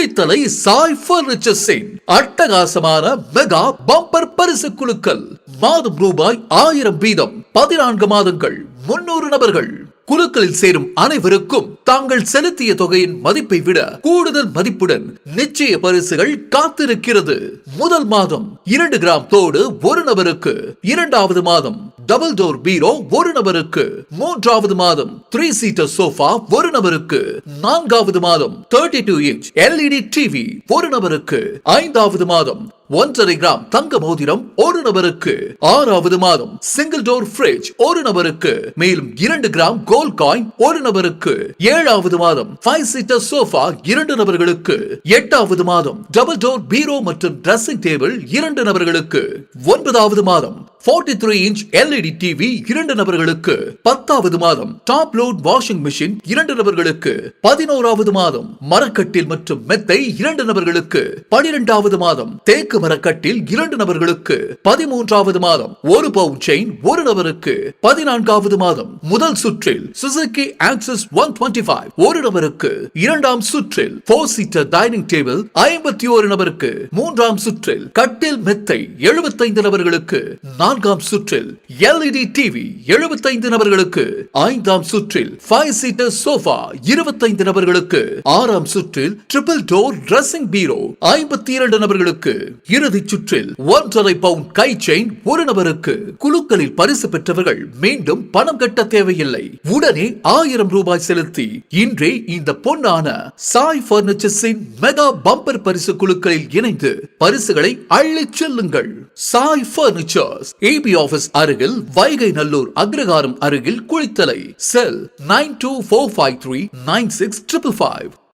குளித்தலை சாய் பர்னிச்சர்ஸின் அட்டகாசமான mega bumper பரிசு குலுக்கல். மாதம் ரூபாய் 1000 வீதம் 14 மாதங்கள் 300 நபர்கள். குலுக்களில் சேரும் அனைவருக்கும் தாங்கள் செலுத்திய தொகையின் மதிப்பை விட கூடுதல் மதிப்புடன் நிச்சய பரிசுகள் காத்திருக்கிறது. முதல் மாதம் 2 கிராம் தோடு ஒரு நபருக்கு, 2வது மாதம் டபுள் டோர் பீரோ ஒரு நபருக்கு, 3வது மாதம் 3 சீட்டர் சோஃபா ஒரு நபருக்கு, 4வது மாதம் 32 இன்ச் LED டிவி ஒரு நபருக்கு, 5வது மாதம் 1.5 கிராம் தங்க மோதிரம் ஒரு நபருக்கு, 6வது மாதம் சிங்கிள் டோர் ஃப்ரிட்ஜ் ஒரு நபருக்கு, மேலும் 2 கிராம் கோல்ட் காயின் ஒரு நபருக்கு, 7வது மாதம் 5 சீட்டர் சோஃபா 2 நபர்களுக்கு, 8வது மாதம் டபுள் டோர் பீரோ மற்றும் டிரெஸ்ஸிங் டேபிள் 2 நபர்களுக்கு, 9வது மாதம் 43 இன்ச் LED டிவி 2 நபர்களுக்கு, 10வது மாதம் டாப் லோட் வாஷிங் மிஷின் 2 நபர்களுக்கு, 11வது மாதம் மரக்கட்டில் மற்றும் மெத்தை 2 நபர்களுக்கு, 12வது மாதம் தேக்கு மரக்கட்டில் 2 நபர்களுக்கு, 13வது மாதம் ஒரு பவுன் செயின் ஒரு நபருக்கு, 14வது மாதம் முதல் சுற்றில் சுசுகி ஆக்சஸ் 125 ஒரு நபருக்கு, 2ஆம் சுற்றில் 4 சீட்டர் டைனிங் டேபிள் 51 நபருக்கு, 3ஆம் சுற்றில் கட்டில் மெத்தை 75 நபர்களுக்கு, 4ஆம் சுற்றில் LED டிவி 75 நபர்களுக்கு, 5ஆம் சுற்றில் 5 சீட்டர் சோஃபா 25 நபர்களுக்கு, 6ஆம் சுற்றில் ட்ரிபிள் டோர் டிரெஸ்ஸிங் பீரோ 52 நபர்களுக்கு, இறுதி சுற்றில் 1.5 பவுன் கை செயின் ஒரு நபருக்கு. குலுக்களில் பரிசு பெற்றவர்கள் மீண்டும் பணம் கட்ட தேவையில்லை. உடனே 1000 ரூபாய் செலுத்தி இன்றே இந்த பொன்னான சாய் பர்னிச்சர்ஸின் மெகா பம்பர் பரிசு குலுக்களில் இணைந்து பரிசுகளை அள்ளிச் செல்லுங்கள். சாய் பர்னிச்சர்ஸ், AB ஆபீஸ் அருகில், வைகை நல்லூர் அக்ரஹாரம் அருகில், குளித்தலை. செல் 9245396555.